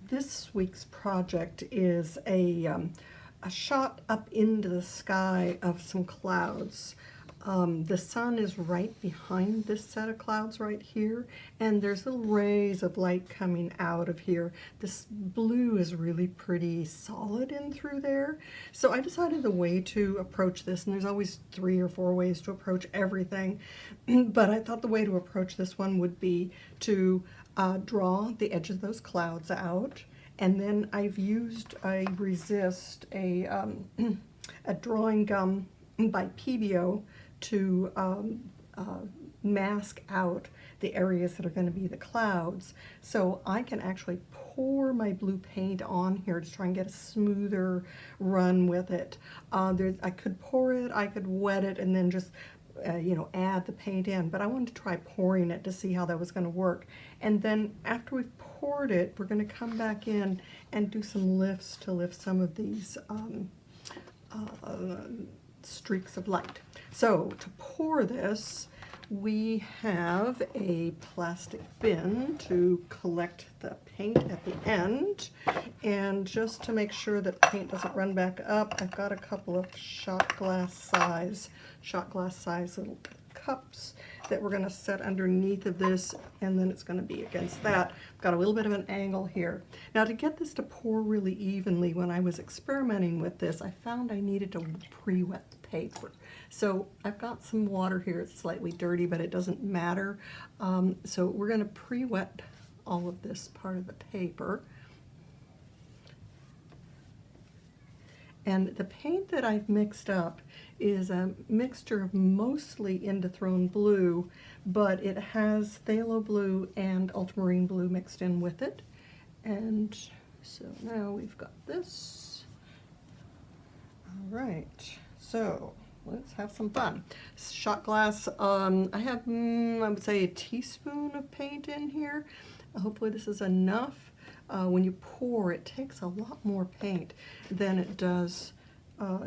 This week's project is a shot up into the sky of some clouds. The sun is right behind this set of clouds right here, and there's little rays of light coming out of here. This blue is really pretty solid in through there. So I decided the way to approach this, and there's always 3 or 4 ways to approach everything, but I thought the way to approach this one would be to draw the edge of those clouds out. And then I've used a resist, a drawing gum by PBO to mask out the areas that are going to be the clouds. So I can actually pour my blue paint on here to try and get a smoother run with it. I could pour it, I could wet it, and then just add the paint in, but I wanted to try pouring it to see how that was going to work. And then after we've poured it, we're going to come back in and do some lifts to lift some of these streaks of light. So to pour this, we have a plastic bin to collect the paint at the end, and just to make sure that paint doesn't run back up, I've got a couple of shot glass size little cups that we're going to set underneath of this, and then it's going to be against that. I've got a little bit of an angle here. Now, to get this to pour really evenly, when I was experimenting with this, I found I needed to pre-wet the paper. So I've got some water here. It's slightly dirty, but it doesn't matter. So we're going to pre-wet all of this part of the paper. And the paint that I've mixed up is a mixture of mostly Indithrone blue, but it has phthalo blue and ultramarine blue mixed in with it. And so now we've got this. All right, so let's have some fun. Shot glass, I have, I would say, a teaspoon of paint in here. Hopefully this is enough. When you pour, it takes a lot more paint than it does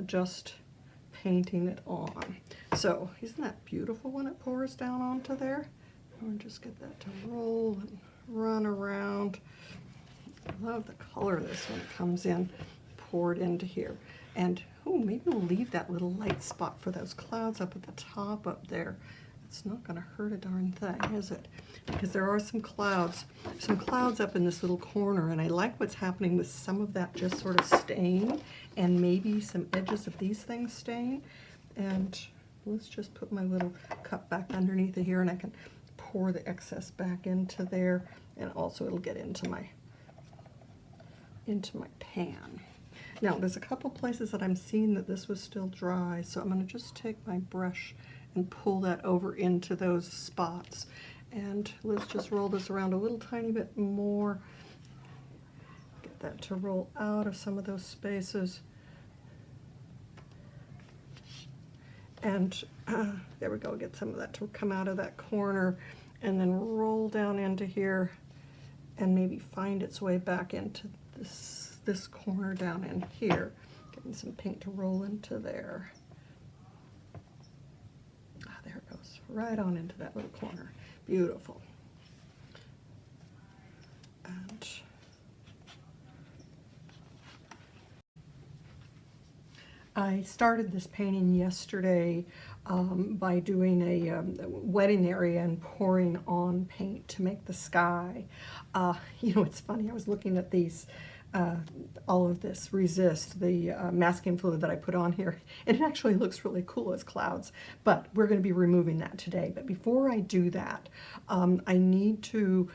just painting it on. So isn't that beautiful when it pours down onto there? I'll just get that to roll and run around. I love the color of this when it comes in, poured into here. And oh, maybe we'll leave that little light spot for those clouds up at the top up there. It's not going to hurt a darn thing, is it? Because there are some clouds up in this little corner, and I like what's happening with some of that just sort of staying, and maybe some edges of these things staying. And let's just put my little cup back underneath it here, and I can pour the excess back into there, and also it'll get into my pan. Now, there's a couple places that I'm seeing that this was still dry, so I'm going to just take my brush and pull that over into those spots. And let's just roll this around a little tiny bit more. Get that to roll out of some of those spaces. And there we go, get some of that to come out of that corner, and then roll down into here and maybe find its way back into this corner down in here. Getting some paint to roll into there. There it goes, right on into that little corner. Beautiful. And I started this painting yesterday by doing a wetting the area and pouring on paint to make the sky. It's funny, I was looking at these all of this resist, the masking fluid that I put on here, and it actually looks really cool as clouds, but we're going to be removing that today. But before I do that, I need to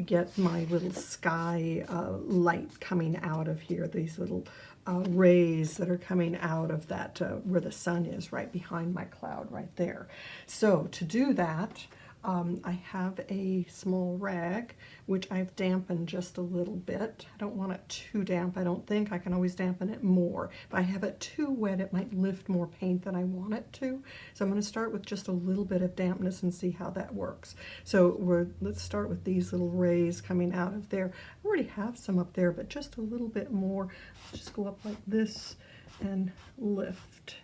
get my little sky light coming out of here, these little rays that are coming out of that where the sun is, right behind my cloud right there. So to do that, I have a small rag which I've dampened just a little bit. I don't want it too damp, I don't think. I can always dampen it more. If I have it too wet, it might lift more paint than I want it to. So I'm going to start with just a little bit of dampness and see how that works. So let's start with these little rays coming out of there. I already have some up there, but just a little bit more. Just go up like this and lift.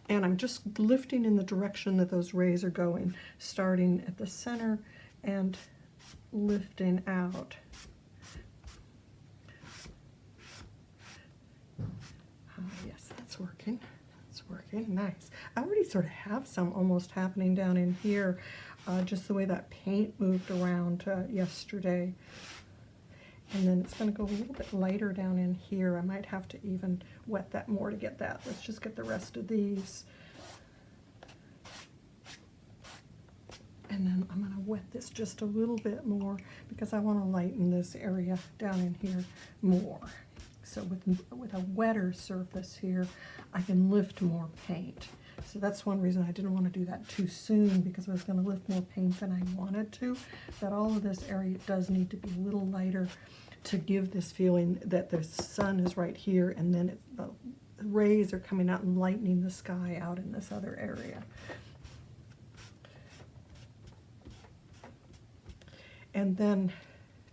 And I'm just lifting in the direction that those rays are going, starting at the center and lifting out. working. It's working. Nice. I already sort of have some almost happening down in here, just the way that paint moved around yesterday. And then it's going to go a little bit lighter down in here. I might have to even wet that more to get that. Let's just get the rest of these. And then I'm going to wet this just a little bit more because I want to lighten this area down in here more. So with a wetter surface here, I can lift more paint. So that's one reason I didn't want to do that too soon, because I was going to lift more paint than I wanted to. But all of this area does need to be a little lighter to give this feeling that the sun is right here, and then the rays are coming out and lightening the sky out in this other area. And then,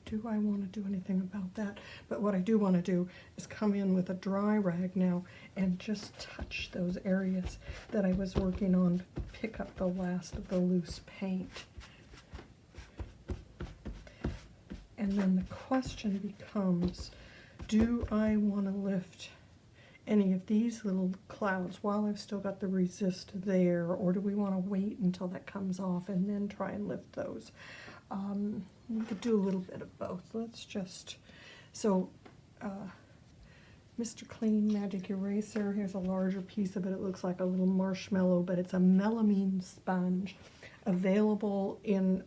do I want to do anything about that? But what I do want to do is come in with a dry rag now and just touch those areas that I was working on, pick up the last of the loose paint. And then the question becomes, do I want to lift any of these little clouds while I've still got the resist there, or do we want to wait until that comes off and then try and lift those? We could do a little bit of both. Let's just, so Mr. Clean Magic Eraser, here's a larger piece of it. It looks like a little marshmallow, but it's a melamine sponge, available in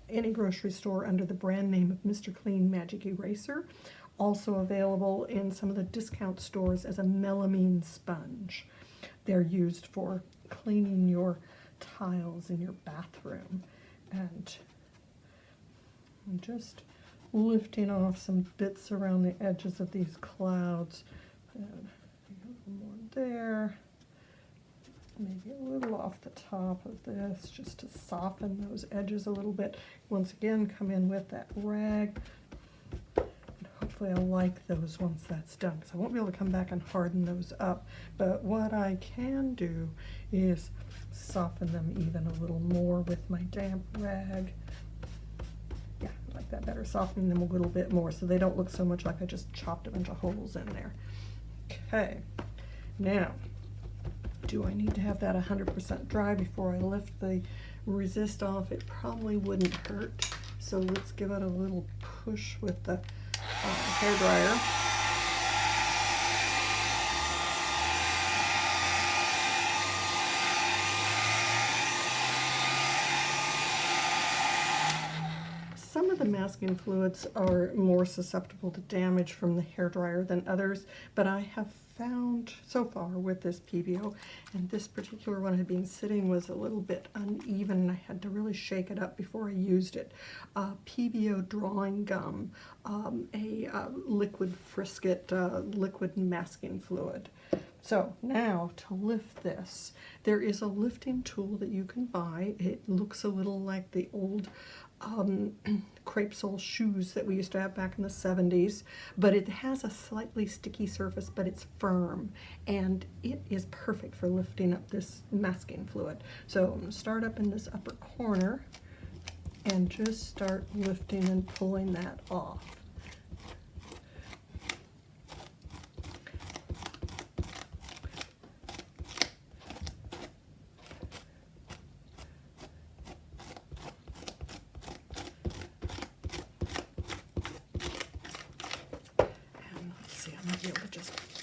any grocery store under the brand name of Mr. Clean Magic Eraser. Also available in some of the discount stores as a melamine sponge. They're used for cleaning your tiles in your bathroom. And I'm just lifting off some bits around the edges of these clouds. And a little more there. Maybe a little off the top of this, just to soften those edges a little bit. Once again, come in with that rag. And hopefully I'll like those once that's done, because I won't be able to come back and harden those up. But what I can do is soften them even a little more with my damp rag. Yeah, I like that better, softening them a little bit more so they don't look so much like I just chopped a bunch of holes in there. Okay, now, do I need to have that 100% dry before I lift the resist off? It probably wouldn't hurt. So let's give it a little push with the hairdryer. Some of the masking fluids are more susceptible to damage from the hairdryer than others, but I have found so far with this PBO, and this particular one had been sitting, was a little bit uneven. I had to really shake it up before I used it. PBO drawing gum, a liquid frisket, liquid masking fluid. So now to lift this, there is a lifting tool that you can buy. It looks a little like the old crepe sole shoes that we used to have back in the 70s, but it has a slightly sticky surface, but it's firm, and it is perfect for lifting up this masking fluid. So I'm going to start up in this upper corner and just start lifting and pulling that off.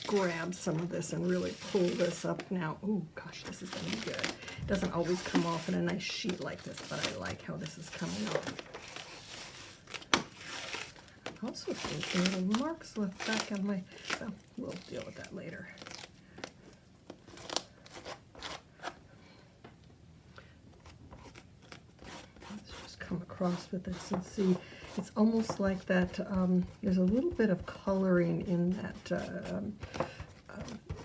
Grab some of this and really pull this up now. Oh gosh, this is going to be good. It doesn't always come off in a nice sheet like this, but I like how this is coming off. I also think there are little marks left back on my, well, we'll deal with that later. Let's just come across with this and see. It's almost like that, there's a little bit of coloring in that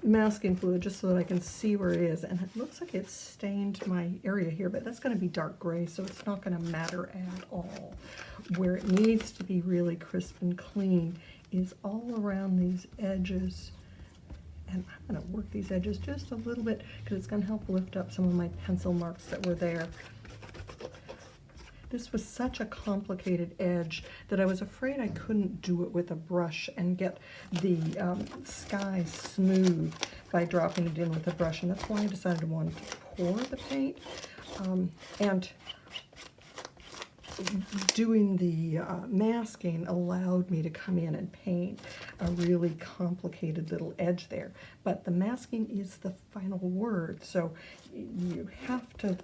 masking fluid, just so that I can see where it is. And it looks like it's stained my area here, but that's going to be dark gray, so it's not going to matter at all. Where it needs to be really crisp and clean is all around these edges. And I'm going to work these edges just a little bit, because it's going to help lift up some of my pencil marks that were there. this was such a complicated edge that I was afraid I couldn't do it with a brush and get the sky smooth by dropping it in with a brush, and that's why I decided I wanted to pour the paint. And doing the masking allowed me to come in and paint a really complicated little edge there. But the masking is the final word, so you have to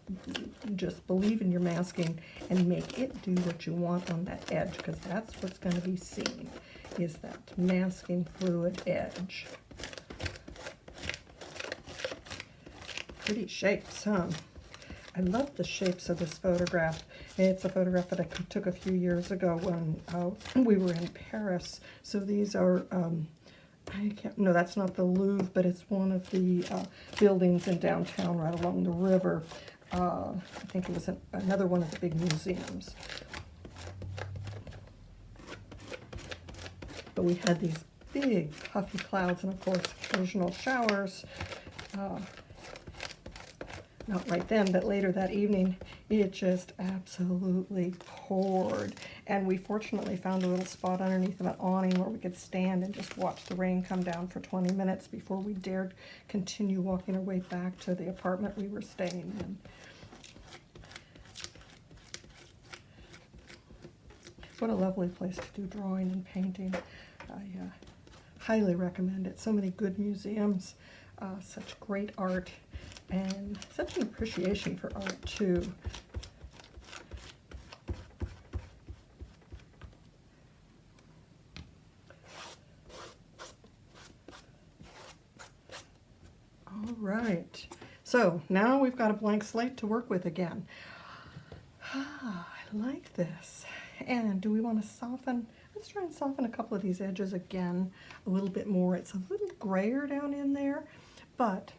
just believe in your masking and make it do what you want on that edge, because that's what's going to be seen, is that masking fluid edge. Pretty shapes, huh? I love the shapes of this photograph. It's a photograph that I took a few years ago when we were in Paris. So these are, no, that's not the Louvre, but it's one of the buildings in downtown right along the river. I think it was another one of the big museums. But we had these big puffy clouds and, of course, occasional showers. Not right then, but later that evening, it just absolutely poured. And we fortunately found a little spot underneath of an awning where we could stand and just watch the rain come down for 20 minutes before we dared continue walking our way back to the apartment we were staying in. What a lovely place to do drawing and painting. I highly recommend it. So many good museums, such great art, and such an appreciation for art, too. All right, so now we've got a blank slate to work with again. I like this. And do we want to soften? Let's try and soften a couple of these edges again a little bit more. It's a little grayer down in there, but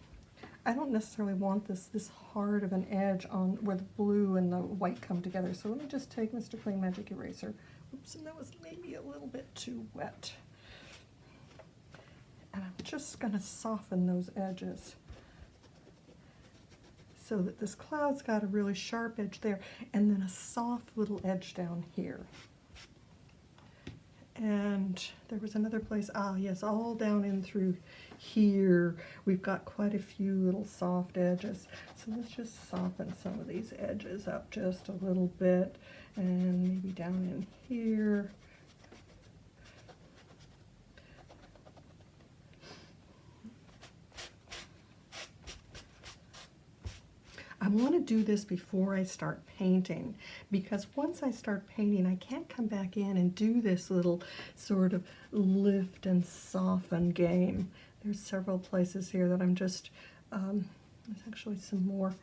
I don't necessarily want this hard of an edge on where the blue and the white come together. So let me just take Mr. Clean Magic Eraser. Oops, and that was maybe a little bit too wet. And I'm just going to soften those edges so that this cloud's got a really sharp edge there and then a soft little edge down here. And there was another place, yes, all down in through here, we've got quite a few little soft edges. So let's just soften some of these edges up just a little bit, and maybe down in here. I want to do this before I start painting, because once I start painting, I can't come back in and do this little sort of lift and soften game. There's several places here that I'm just, there's actually some more.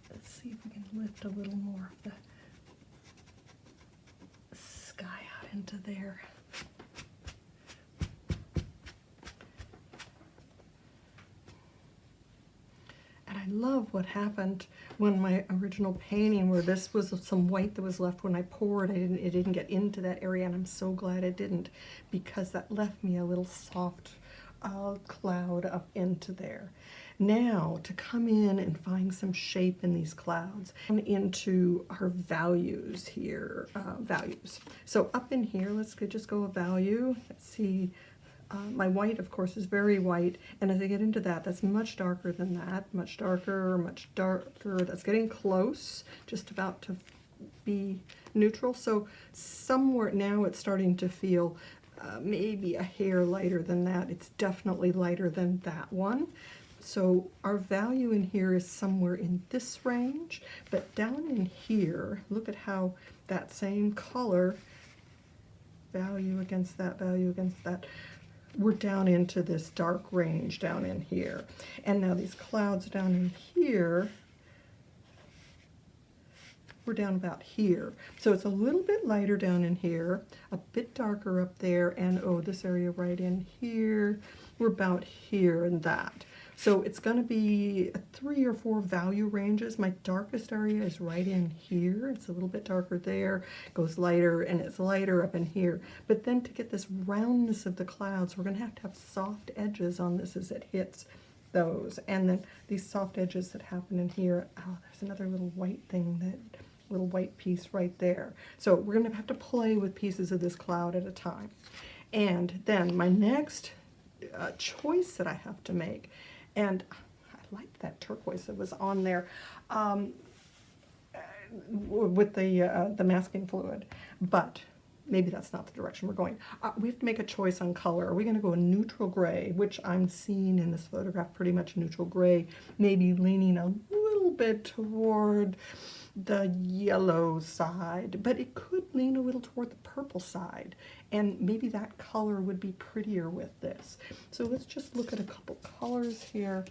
Let's see if we can lift a little more of the sky out into there. And I love what happened when my original painting, where this was some white that was left when I poured, it didn't get into that area, and I'm so glad it didn't, because that left me a little soft cloud up into there. Now to come in and find some shape in these clouds, into our values here, values. So up in here, let's just go a value. Let's see. My white, of course, is very white, and as I get into that, that's much darker than that, much darker, much darker. That's getting close, just about to be neutral. So somewhere now it's starting to feel maybe a hair lighter than that. It's definitely lighter than that one. So our value in here is somewhere in this range, but down in here, look at how that same color, value against that, value against that, we're down into this dark range down in here. And now these clouds down in here, we're down about here. So it's a little bit lighter down in here, a bit darker up there, and oh, this area right in here, we're about here and that. So it's going to be 3 or 4 value ranges. My darkest area is right in here. It's a little bit darker there, goes lighter, and it's lighter up in here. But then to get this roundness of the clouds, we're going to have soft edges on this as it hits those. And then these soft edges that happen in here, oh, there's another little white thing that little white piece right there. So we're going to have to play with pieces of this cloud at a time. And then my next choice that I have to make, and I liked that turquoise that was on there with the masking fluid, but maybe that's not the direction we're going. We have to make a choice on color. Are we going to go a neutral gray, which I'm seeing in this photograph pretty much neutral gray, maybe leaning a little bit toward the yellow side, but it could lean a little toward the purple side, and maybe that color would be prettier with this. So let's just look at a couple colors here.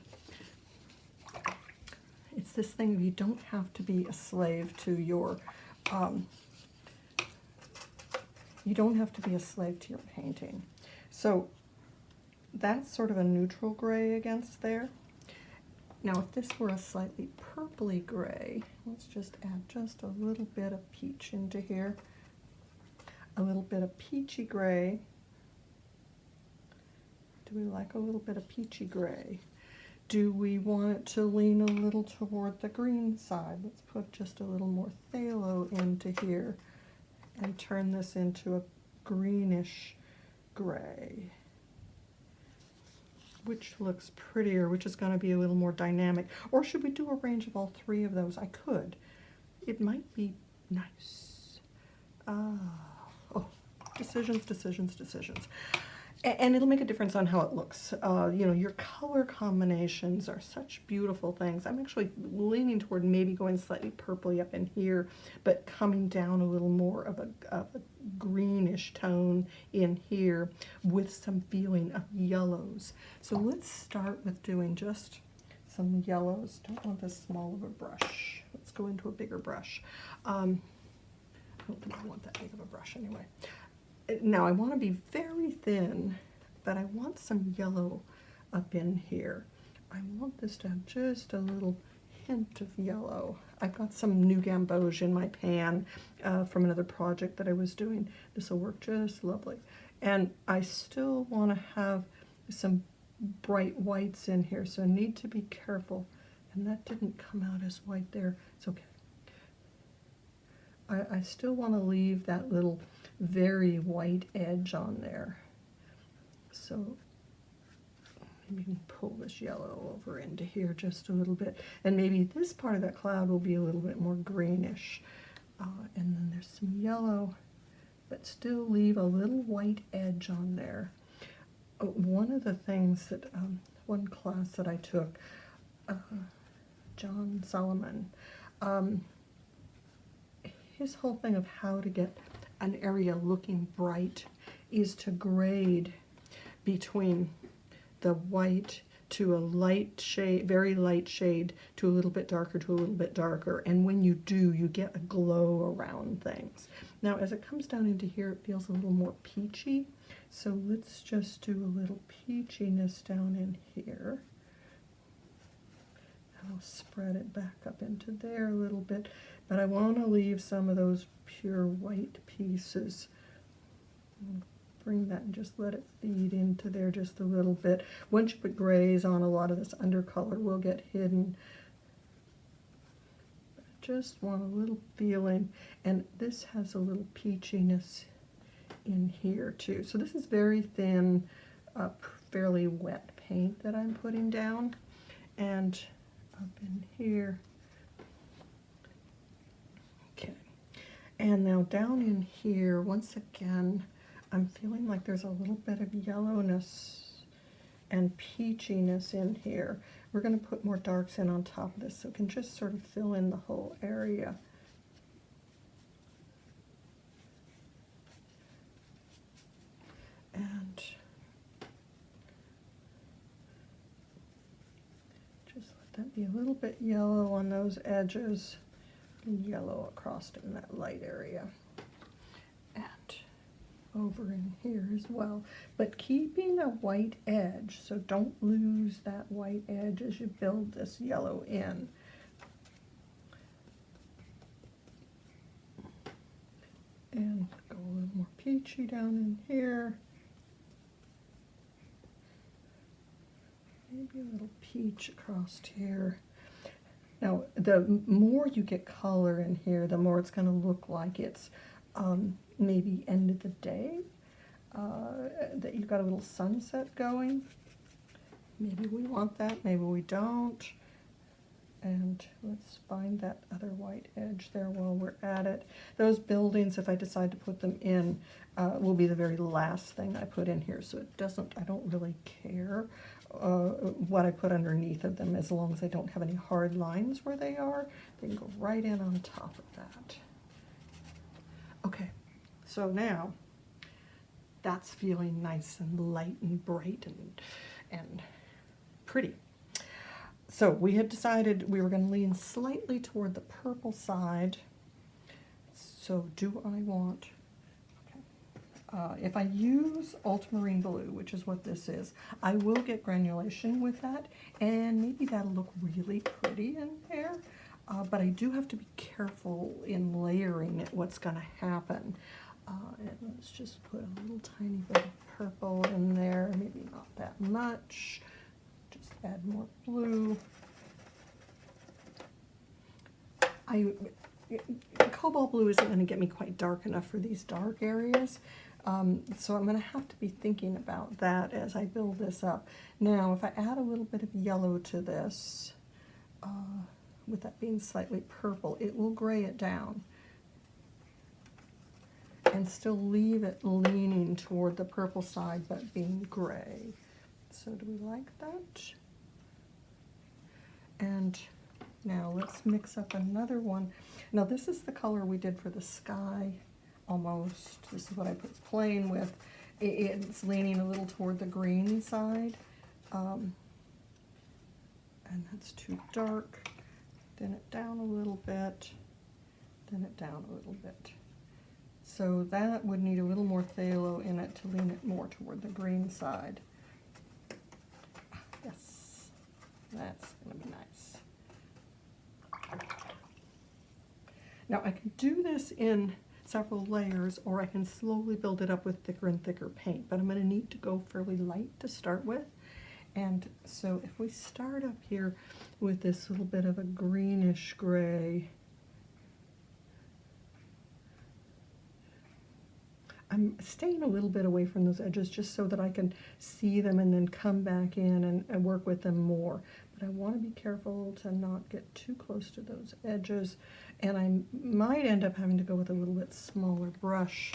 It's this thing, you don't have to be a slave to your you don't have to be a slave to your painting. So that's sort of a neutral gray against there. Now if this were a slightly purpley gray, let's just add just a little bit of peach into here. A little bit of peachy gray. Do we like a little bit of peachy gray? Do we want it to lean a little toward the green side? Let's put just a little more phthalo into here and turn this into a greenish gray, which looks prettier, which is going to be a little more dynamic. Or should we do a range of all three of those? I could. It might be nice. Oh, decisions, decisions, decisions. And it'll make a difference on how it looks. You know, your color combinations are such beautiful things. I'm actually leaning toward maybe going slightly purpley up in here, but coming down a little more of a greenish tone in here with some feeling of yellows. So let's start with doing just some yellows. Don't want this small of a brush. Let's go into a bigger brush. I don't think I want that big of a brush anyway. Now I want to be very thin, but I want some yellow up in here. I want this to have just a little hint of yellow. I've got some new gamboge in my pan from another project that I was doing. This will work just lovely. And I still want to have some bright whites in here, so I need to be careful. And that didn't come out as white there. It's okay. I still want to leave that little very white edge on there. So maybe you can pull this yellow over into here just a little bit. And maybe this part of that cloud will be a little bit more greenish. And then there's some yellow, but still leave a little white edge on there. One of the things that, one class that I took, John Solomon, his whole thing of how to get an area looking bright is to grade between the white to a light shade, very light shade, to a little bit darker to a little bit darker. And when you do, you get a glow around things. Now, as it comes down into here, it feels a little more peachy. So let's just do a little peachiness down in here. I'll spread it back up into there a little bit, but I want to leave some of those pure white pieces. Bring that and just let it feed into there just a little bit. Once you put grays on, a lot of this undercolor will get hidden. I just want a little feeling, and this has a little peachiness in here too. So this is very thin, fairly wet paint that I'm putting down, and up in here. Okay, and now down in here, once again, I'm feeling like there's a little bit of yellowness and peachiness in here. We're going to put more darks in on top of this so it can just sort of fill in the whole area. And that be a little bit yellow on those edges, yellow across in that light area, and over in here as well, but keeping a white edge, so don't lose that white edge as you build this yellow in. And go a little more peachy down in here. Maybe a little peach across here. Now, the more you get color in here, the more it's going to look like it's maybe end of the day, that you've got a little sunset going. Maybe we want that, maybe we don't. And let's find that other white edge there while we're at it. Those buildings, if I decide to put them in, will be the very last thing I put in here, so I don't really care what I put underneath of them, as long as I don't have any hard lines where they are. They can go right in on top of that. Okay, so now that's feeling nice and light and bright and pretty. So we had decided we were going to lean slightly toward the purple side. So do I want, if I use ultramarine blue, which is what this is, I will get granulation with that, and maybe that'll look really pretty in there. But I do have to be careful in layering it, what's going to happen. And let's just put a little tiny bit of purple in there, maybe not that much. Just add more blue. Cobalt blue isn't going to get me quite dark enough for these dark areas, so I'm going to have to be thinking about that as I build this up. Now, if I add a little bit of yellow to this, with that being slightly purple, it will gray it down and still leave it leaning toward the purple side but being gray. So do we like that? And now let's mix up another one. Now this is the color we did for the sky, almost. This is what I put playing with. It's leaning a little toward the green side. And that's too dark. Thin it down a little bit. Thin it down a little bit. So that would need a little more phthalo in it to lean it more toward the green side. Yes, that's going to be nice. Now I can do this in several layers, or I can slowly build it up with thicker and thicker paint, but I'm going to need to go fairly light to start with. And so if we start up here with this little bit of a greenish gray, I'm staying a little bit away from those edges just so that I can see them and then come back in and work with them more. But I want to be careful to not get too close to those edges, and I might end up having to go with a little bit smaller brush.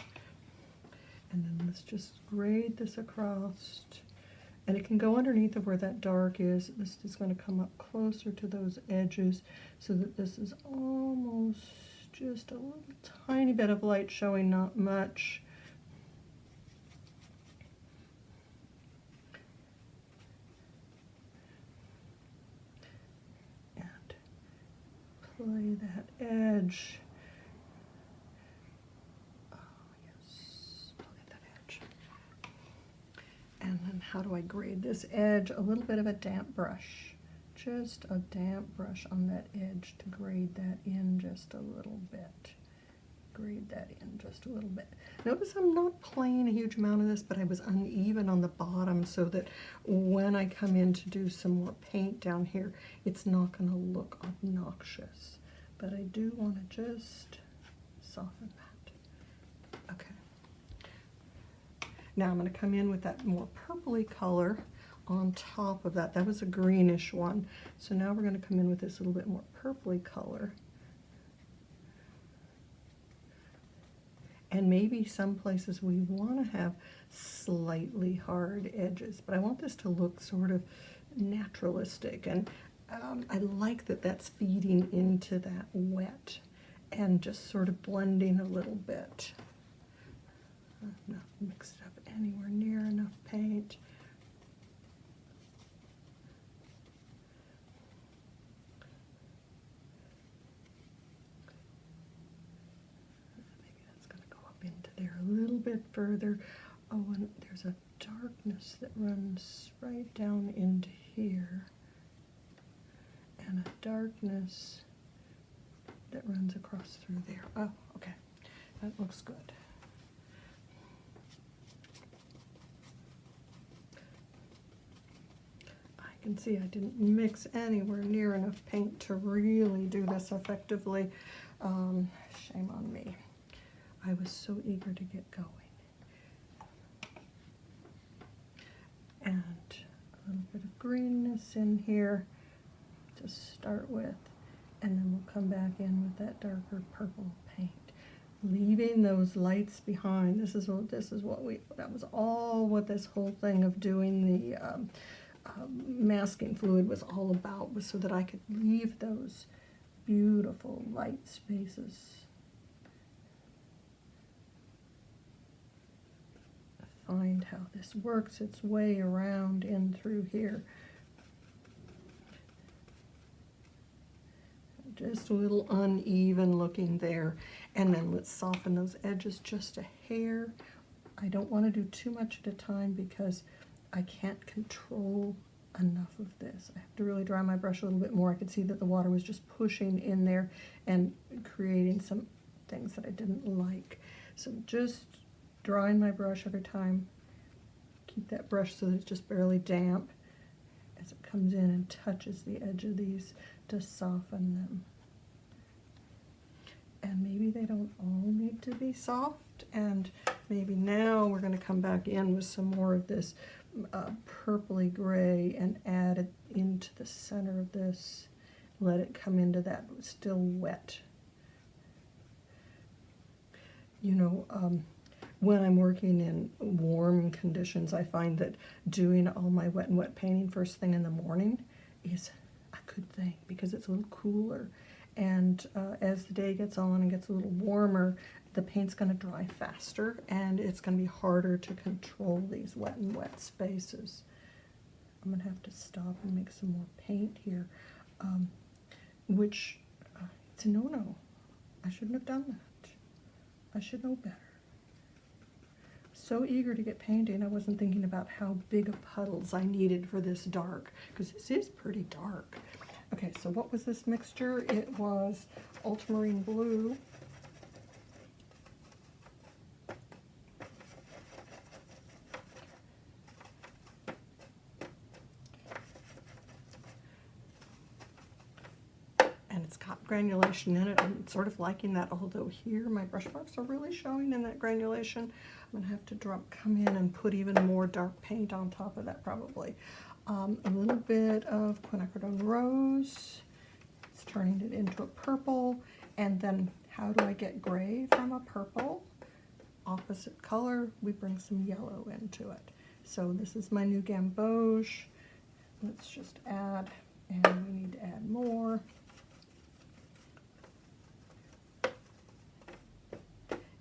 And then let's just grade this across, and it can go underneath of where that dark is. This is going to come up closer to those edges so that this is almost just a little tiny bit of light showing, not much. Play that edge. Oh, yes, play that edge. And then how do I grade this edge? A little bit of a damp brush. Just a damp brush on that edge to grade that in just a little bit. Grade that in just a little bit. Notice I'm not playing a huge amount of this, but I was uneven on the bottom so that when I come in to do some more paint down here, it's not going to look obnoxious. But I do want to just soften that. Okay. Now I'm going to come in with that more purpley color on top of that. That was a greenish one. So now we're going to come in with this little bit more purpley color. And maybe some places we want to have slightly hard edges, but I want this to look sort of naturalistic, and I like that that's feeding into that wet and just sort of blending a little bit. Not mixed up anywhere near enough paint. Into there a little bit further. Oh, and there's a darkness that runs right down into here, and a darkness that runs across through there. Oh, okay, that looks good. I can see I didn't mix anywhere near enough paint to really do this effectively. Shame on me. I was so eager to get going. And a little bit of greenness in here to start with, and then we'll come back in with that darker purple paint, leaving those lights behind. That was all what this whole thing of doing the masking fluid was all about, was so that I could leave those beautiful light spaces. Find how this works its way around in through here. Just a little uneven looking there. And then let's soften those edges just a hair. I don't want to do too much at a time because I can't control enough of this. I have to really dry my brush a little bit more. I could see that the water was just pushing in there and creating some things that I didn't like. So just drying my brush every time. Keep that brush so that it's just barely damp as it comes in and touches the edge of these to soften them. And maybe they don't all need to be soft, and maybe now we're going to come back in with some more of this purpley gray and add it into the center of this. Let it come into that still wet. You know, when I'm working in warm conditions, I find that doing all my wet and wet painting first thing in the morning is a good thing because it's a little cooler. And as the day gets on and gets a little warmer, the paint's going to dry faster and it's going to be harder to control these wet and wet spaces. I'm going to have to stop and make some more paint here, which it's a no-no. I shouldn't have done that. I should know better. So eager to get painting, I wasn't thinking about how big of puddles I needed for this dark, because this is pretty dark. Okay, so what was this mixture? It was ultramarine blue, and it's got granulation in it. I'm sort of liking that, although here my brush marks are really showing in that granulation. I'm gonna have to come in and put even more dark paint on top of that probably. A little bit of quinacridone rose. It's turning it into a purple. And then how do I get gray from a purple? Opposite color, we bring some yellow into it. So this is my new gamboge. Let's just add, and we need to add more.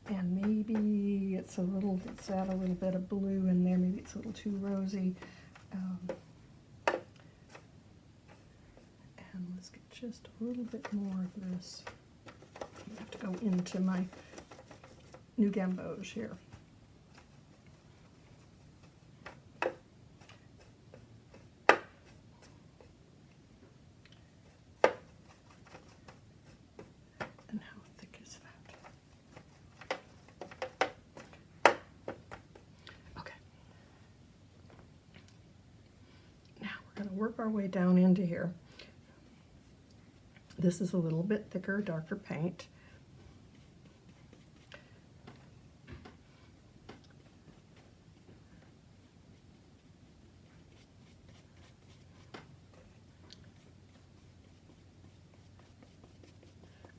And maybe let's add a little bit of blue in there. Maybe it's a little too rosy. And let's get just a little bit more of this. I have to go into my new gamboge here. And how thick is that? Okay. Now we're going to work our way down into here. This is a little bit thicker, darker paint.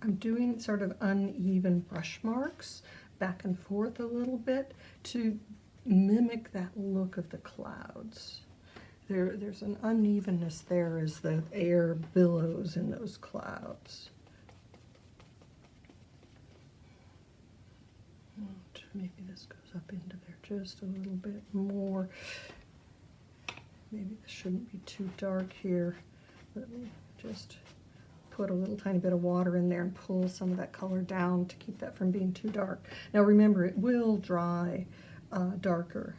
I'm doing sort of uneven brush marks back and forth a little bit to mimic that look of the clouds. There's an unevenness there as the air billows in those clouds. And maybe this goes up into there just a little bit more. Maybe this shouldn't be too dark here. Let me just put a little tiny bit of water in there and pull some of that color down to keep that from being too dark. Now remember, it will dry darker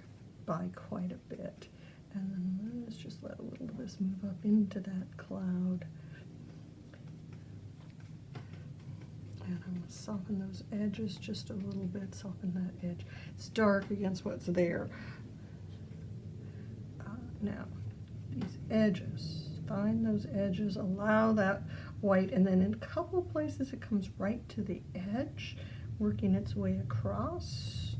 by quite a bit. And then let's just let a little of this move up into that cloud. And I'm going to soften those edges just a little bit, soften that edge. It's dark against what's there. Now, these edges. Find those edges, allow that white, and then in a couple of places it comes right to the edge, working its way across.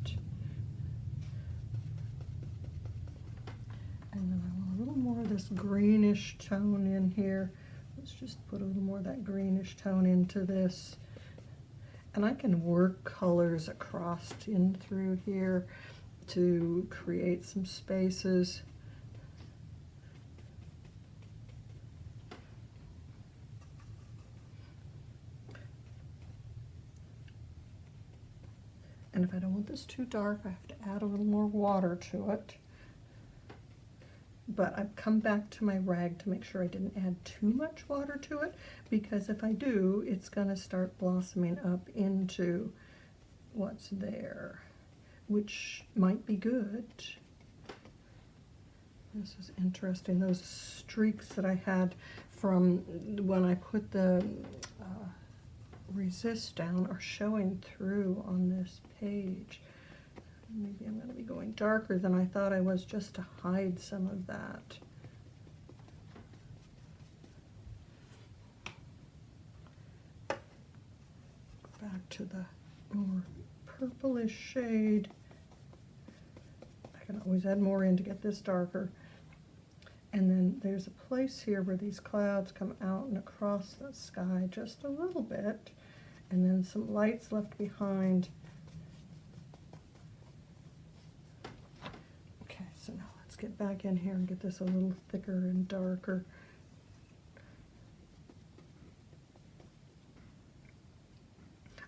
And then I want a little more of this greenish tone in here. Let's just put a little more of that greenish tone into this. And I can work colors across in through here to create some spaces. And if I don't want this too dark, I have to add a little more water to it. But I've come back to my rag to make sure I didn't add too much water to it, because if I do, it's going to start blossoming up into what's there, which might be good. This is interesting. Those streaks that I had from when I put the resist down are showing through on this page. Maybe I'm going to be going darker than I thought I was, just to hide some of that. Back to the more purplish shade. I can always add more in to get this darker. And then there's a place here where these clouds come out and across the sky just a little bit, and then some lights left behind. So now let's get back in here and get this a little thicker and darker.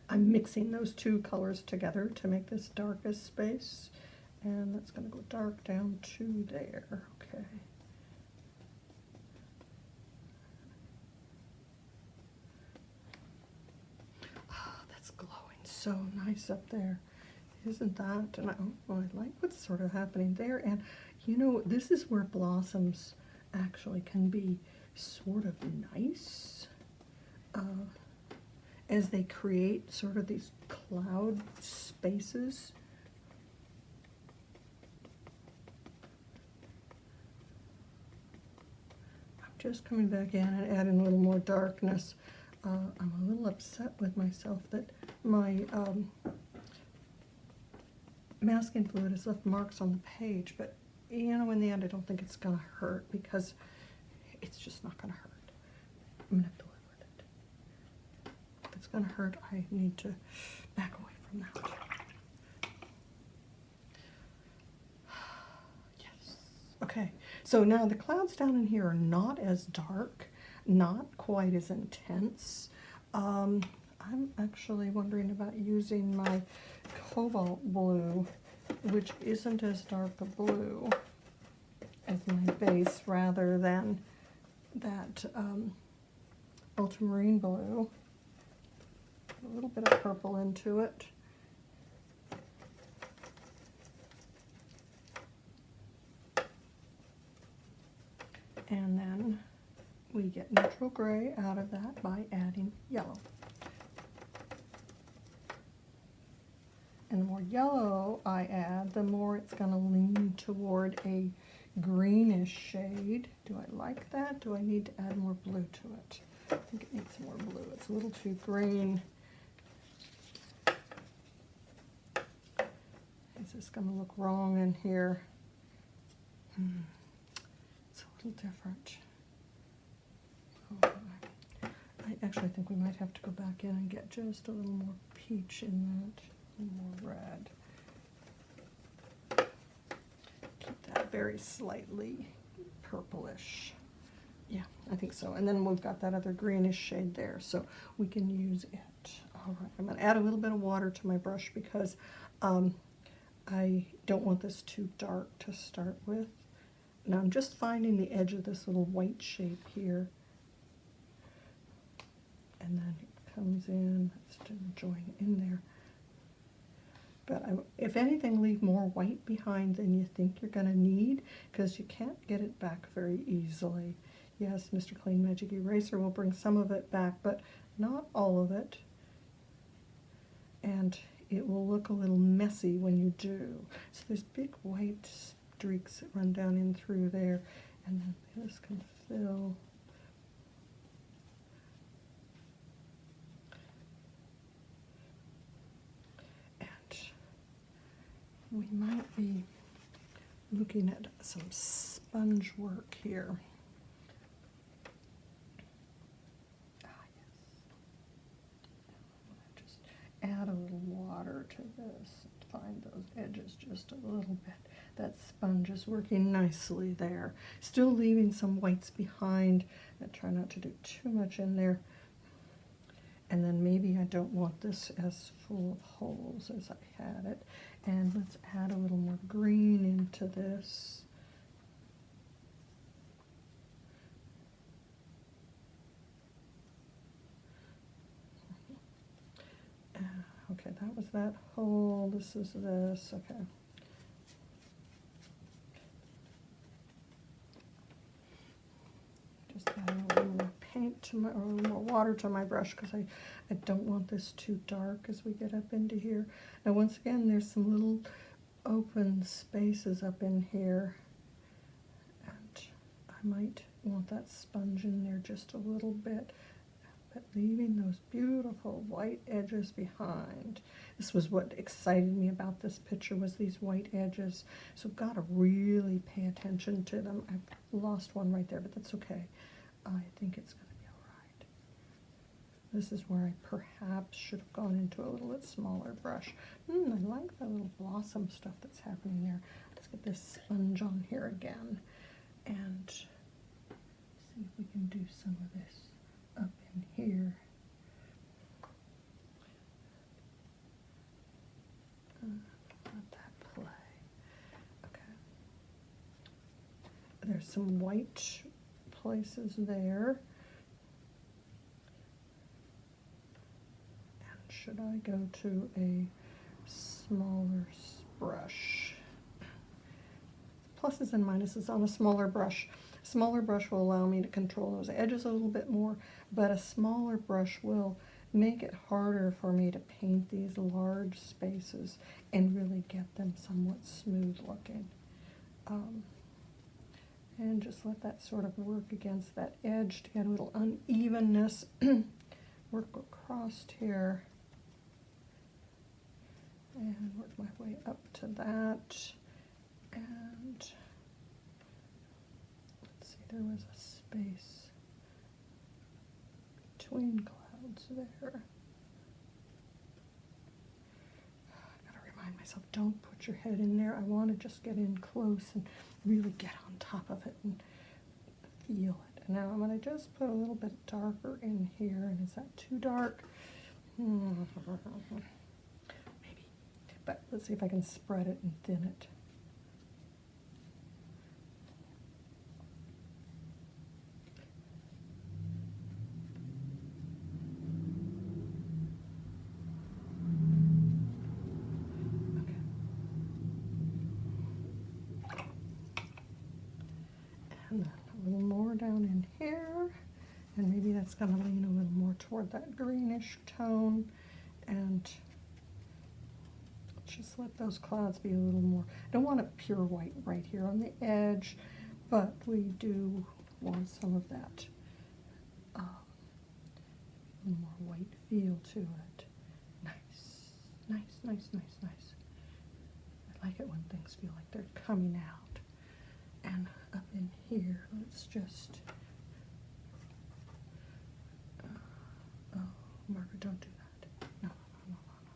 I'm mixing those two colors together to make this darkest space. And that's going to go dark down to there. Okay. Oh, that's glowing so nice up there. Isn't that? And I like what's sort of happening there. And you know, this is where blossoms actually can be sort of nice, as they create sort of these cloud spaces. I'm just coming back in and adding a little more darkness. I'm a little upset with myself that my masking fluid has left marks on the page, but you know, in the end I don't think it's going to hurt, because it's just not going to hurt. I'm going to have to live with it. If it's going to hurt, I need to back away from that. Yes. Okay, so now the clouds down in here are not as dark, not quite as intense. I'm actually wondering about using my cobalt blue, which isn't as dark a blue as my base, rather than that ultramarine blue. A little bit of purple into it. And then we get neutral gray out of that by adding yellow. And the more yellow I add, the more it's going to lean toward a greenish shade. Do I like that? Do I need to add more blue to it? I think it needs more blue. It's a little too green. Is this going to look wrong in here? It's a little different. Oh, I actually think we might have to go back in and get just a little more peach in that. More red. Keep that very slightly purplish. Yeah, I think so. And then we've got that other greenish shade there, so we can use it. All right, I'm going to add a little bit of water to my brush because I don't want this too dark to start with. Now I'm just finding the edge of this little white shape here. And then it comes in, let's join in there. But if anything, leave more white behind than you think you're going to need, because you can't get it back very easily. Yes, Mr. Clean Magic Eraser will bring some of it back, but not all of it. And it will look a little messy when you do. So there's big white streaks that run down in through there, And then this can fill. And we might be looking at some sponge work here. Just add a little water to this, find those edges just a little bit. That sponge is working nicely there. Still leaving some whites behind. I try not to do too much in there. And then maybe I don't want this as full of holes as I had it. And let's add a little more green into this. Okay, that was that hole. This is this. Okay. Just adding a little more paint to my, or a little more water to my brush because I don't want this too dark as we get up into here. Now once again, there's some little open spaces up in here, and I might want that sponge in there just a little bit, but leaving those beautiful white edges behind. This was what excited me about this picture, was these white edges. So gotta really pay attention to them. I've lost one right there, but that's okay. I think it's gonna be all right. This is where I perhaps should have gone into a little bit smaller brush. I like the little blossom stuff that's happening there. Let's get this sponge on here again and see if we can do some of this up in here. Let that play. Okay. There's some white places there. And should I go to a smaller brush? Pluses and minuses on a smaller brush. Smaller brush will allow me to control those edges a little bit more, but a smaller brush will make it harder for me to paint these large spaces and really get them somewhat smooth looking. And just let that sort of work against that edge to get a little unevenness. Work across here and work my way up to that. And let's see, there was a space between clouds there. I gotta remind myself, don't put your head in there. I want to just get in close and really get on top of it and feel it. And now I'm going to just put a little bit darker in here. And is that too dark? Maybe. But let's see if I can spread it and thin it. And then a little more down in here, and maybe that's going to lean a little more toward that greenish tone, and just let those clouds be a little more. I don't want a pure white right here on the edge, but we do want some of that more white feel to it. Nice, nice, nice, nice, nice. I like it when things feel like they're coming out. And up in here, let's just, oh, Margaret, don't do that. No, no, no, no,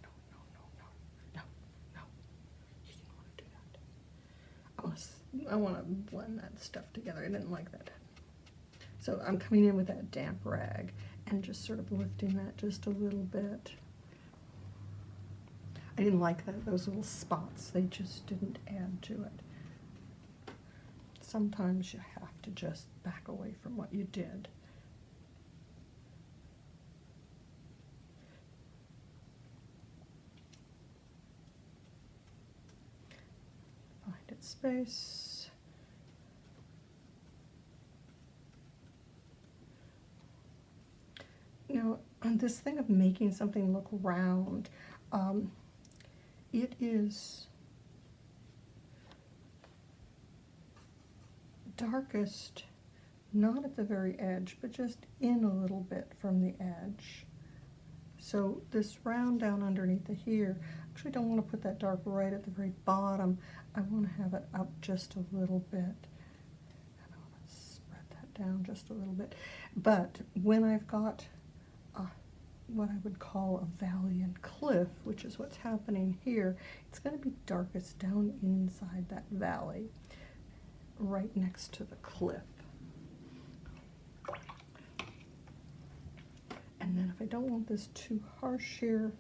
no, no, no, no, no, no, no, no. You didn't want to do that. I want to blend that stuff together. I didn't like that. So I'm coming in with that damp rag and just sort of lifting that just a little bit. I didn't like that, those little spots. They just didn't add to it. Sometimes you have to just back away from what you did. Find its space. Now, on this thing of making something look round, it is darkest, not at the very edge, but just in a little bit from the edge. So this round down underneath the here, actually don't want to put that dark right at the very bottom. I want to have it up just a little bit. And I want to spread that down just a little bit. But when I've got what I would call a valley and cliff, which is what's happening here, it's going to be darkest down inside that valley, right next to the cliff. And then if I don't want this too harsh here,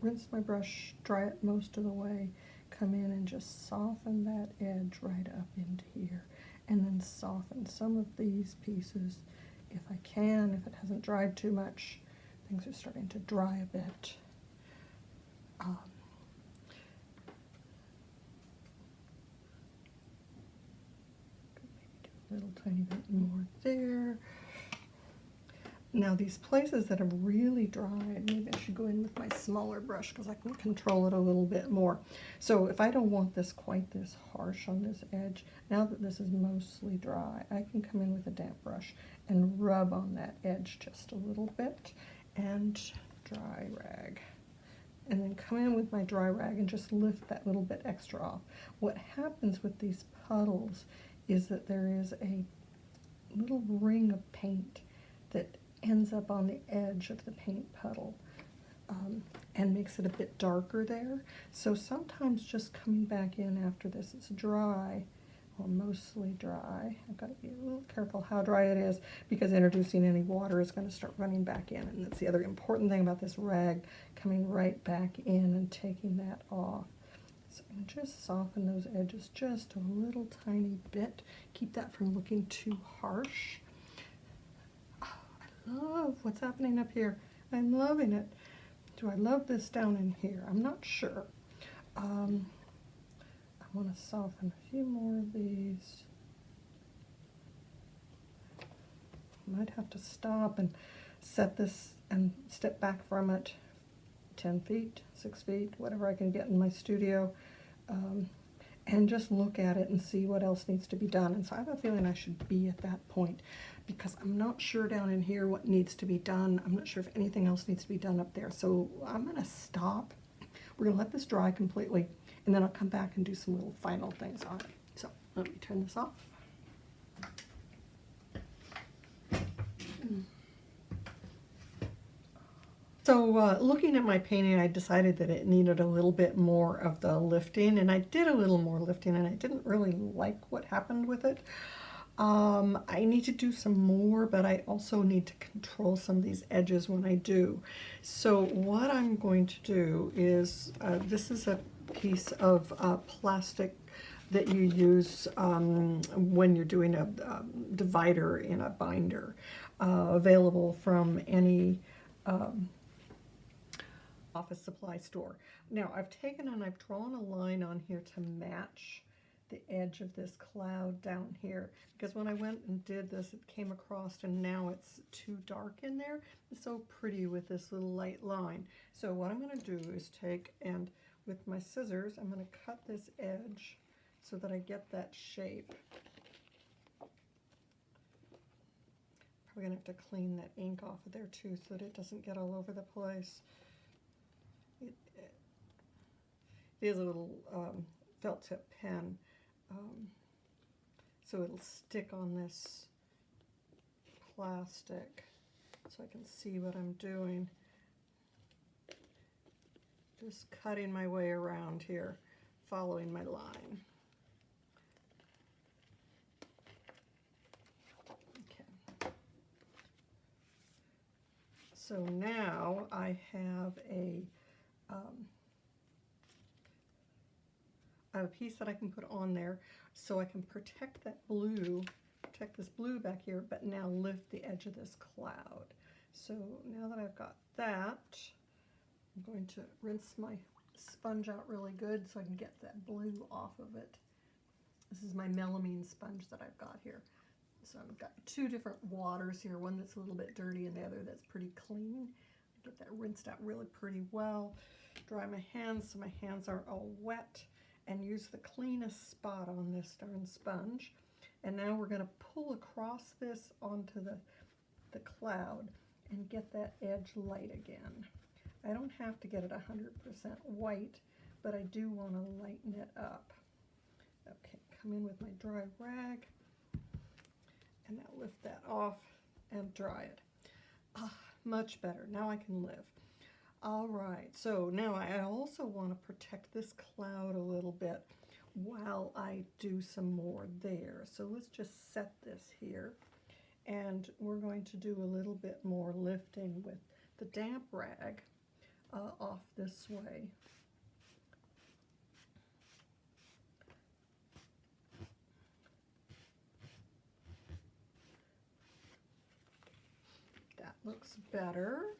rinse my brush, dry it most of the way, come in and just soften that edge right up into here, and then soften some of these pieces if I can, if it hasn't dried too much. Things are starting to dry a bit. Maybe do a little tiny bit more there. Now these places that have really dried, maybe I should go in with my smaller brush because I can control it a little bit more. So if I don't want this quite this harsh on this edge, now that this is mostly dry, I can come in with a damp brush and rub on that edge just a little bit, and dry rag. And then come in with my dry rag and just lift that little bit extra off. What happens with these puddles is that there is a little ring of paint that ends up on the edge of the paint puddle and makes it a bit darker there. So sometimes just coming back in after this is dry, or mostly dry. I've got to be a little careful how dry it is, because introducing any water is going to start running back in. And that's the other important thing about this rag, coming right back in and taking that off. So I'm just soften those edges just a little tiny bit. Keep that from looking too harsh. Love what's happening up here. I'm loving it. Do I love this down in here? I'm not sure. I want to soften a few more of these. Might have to stop and set this and step back from it 10 feet, 6 feet, whatever I can get in my studio, and just look at it and see what else needs to be done. And so I have a feeling I should be at that point, because I'm not sure down in here what needs to be done. I'm not sure if anything else needs to be done up there. So I'm going to stop. We're going to let this dry completely, and then I'll come back and do some little final things on it. So let me turn this off. So looking at my painting, I decided that it needed a little bit more of the lifting, and I did a little more lifting, and I didn't really like what happened with it. I need to do some more, but I also need to control some of these edges when I do. So what I'm going to do is, this is a piece of plastic that you use when you're doing a divider in a binder, available from any office supply store. Now I've taken and I've drawn a line on here to match the edge of this cloud down here, because when I went and did this, it came across and now it's too dark in there. It's so pretty with this little light line. So what I'm going to do is take and with my scissors, I'm going to cut this edge so that I get that shape. Probably going to have to clean that ink off of there too so that it doesn't get all over the place. It is a little felt tip pen, so it'll stick on this plastic so I can see what I'm doing. Just cutting my way around here, following my line. Okay. So now I have a piece that I can put on there so I can protect that blue, protect this blue back here, but now lift the edge of this cloud. So now that I've got that, I'm going to rinse my sponge out really good so I can get that blue off of it. This is my melamine sponge that I've got here. So I've got two different waters here, one that's a little bit dirty and the other that's pretty clean. Get that rinsed out really pretty well. Dry my hands so my hands aren't all wet, and use the cleanest spot on this darn sponge. And now we're going to pull across this onto the cloud and get that edge light again. I don't have to get it 100% white, but I do want to lighten it up. Okay, come in with my dry rag, and now lift that off and dry it. Much better. Now I can live. All right, so now I also want to protect this cloud a little bit while I do some more there. So let's just set this here, and we're going to do a little bit more lifting with the damp rag off this way. That looks better.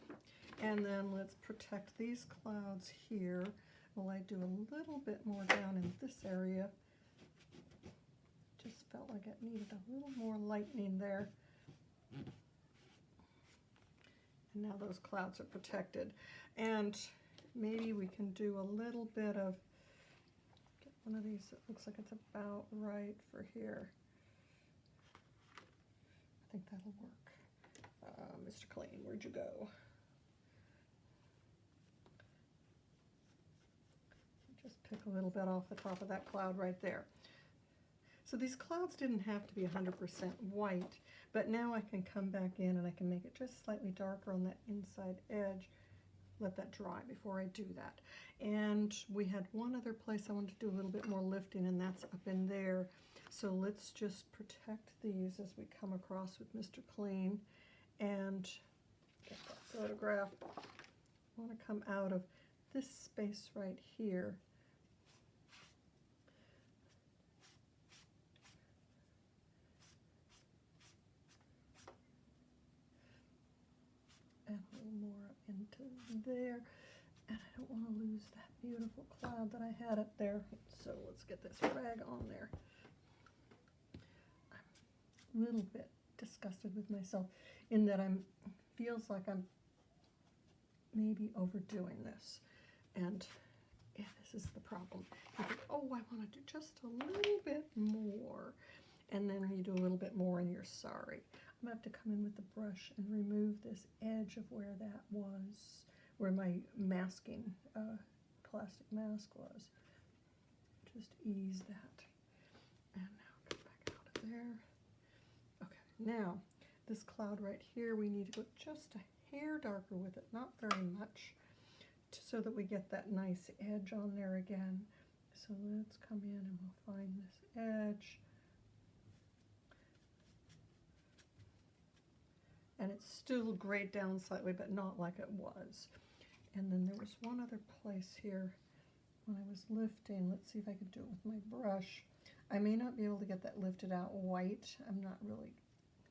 And then let's protect these clouds here. Well, I do a little bit more down in this area. Just felt like it needed a little more lightening there. And now those clouds are protected. And maybe we can do a little bit of, get one of these that looks like it's about right for here. I think that'll work. Mr. Clean, where'd you go? Just pick a little bit off the top of that cloud right there. So these clouds didn't have to be 100% white, but now I can come back in and I can make it just slightly darker on that inside edge. Let that dry before I do that. And we had one other place I wanted to do a little bit more lifting, and that's up in there. So let's just protect these as we come across with Mr. Clean and get that photograph. I want to come out of this space right here. And a little more up into there. And I don't want to lose that beautiful cloud that I had up there. So let's get this rag on there. I'm a little bit disgusted with myself in that feels like I'm maybe overdoing this. And yeah, this is the problem. You think, oh, I want to do just a little bit more. And then you do a little bit more and you're sorry. I'm going to have to come in with the brush and remove this edge of where that was, where my masking plastic mask was. Just ease that. And now come back out of there. Okay, now this cloud right here, we need to go just a hair darker with it, not very much, so that we get that nice edge on there again. So let's come in and we'll find this edge. And it's still grayed down slightly, but not like it was. And then there was one other place here when I was lifting. Let's see if I can do it with my brush. I may not be able to get that lifted out white. I'm not really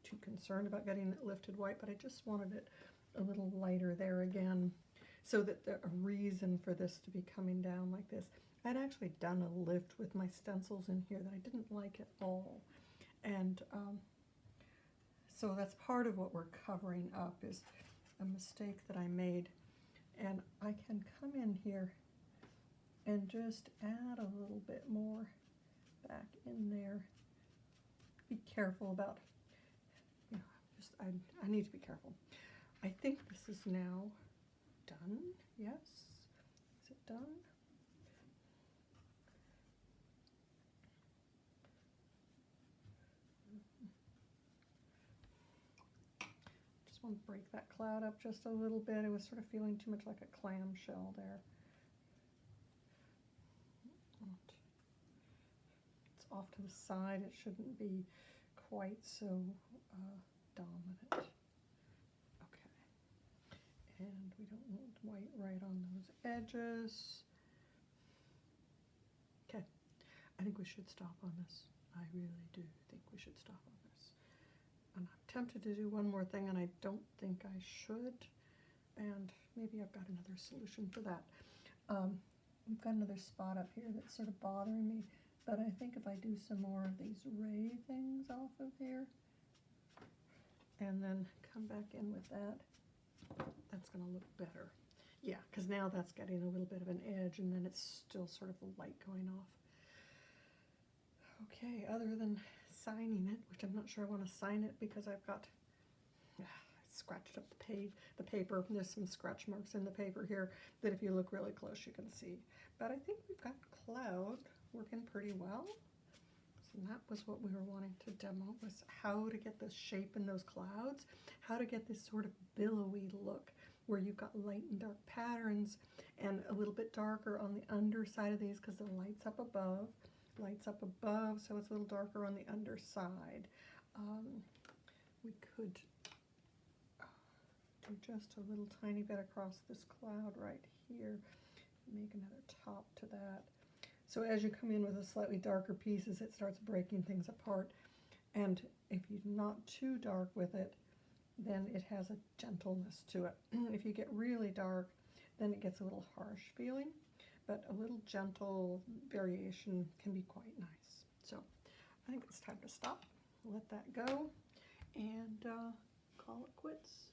too concerned about getting it lifted white, but I just wanted it a little lighter there again, so that there's a reason for this to be coming down like this. I'd actually done a lift with my stencils in here that I didn't like at all. And so that's part of what we're covering up, is a mistake that I made. And I can come in here and just add a little bit more back in there. Be careful about, you know, I need to be careful. I think this is now done. Yes? Is it done? Just want to break that cloud up just a little bit. It was sort of feeling too much like a clamshell there. It's off to the side. It shouldn't be quite so dominant. And we don't want white right on those edges. Okay, I think we should stop on this. I really do think we should stop on this. And I'm tempted to do one more thing, and I don't think I should. And maybe I've got another solution for that. We've got another spot up here that's sort of bothering me, but I think if I do some more of these ray things off of here, and then come back in with that, that's going to look better. Yeah, because now that's getting a little bit of an edge, and then it's still sort of the light going off. Okay, other than signing it, which I'm not sure I want to sign it because I've got I scratched up the paper. There's some scratch marks in the paper here that if you look really close you can see. But I think we've got cloud working pretty well. So that was what we were wanting to demo, was how to get the shape in those clouds, how to get this sort of billowy look where you've got light and dark patterns and a little bit darker on the underside of these because the light's up above, so it's a little darker on the underside. We could do just a little tiny bit across this cloud right here, make another top to that. So as you come in with a slightly darker pieces, it starts breaking things apart. And if you're not too dark with it, then it has a gentleness to it. If you get really dark, then it gets a little harsh feeling, but a little gentle variation can be quite nice. So I think it's time to stop, let that go, and call it quits.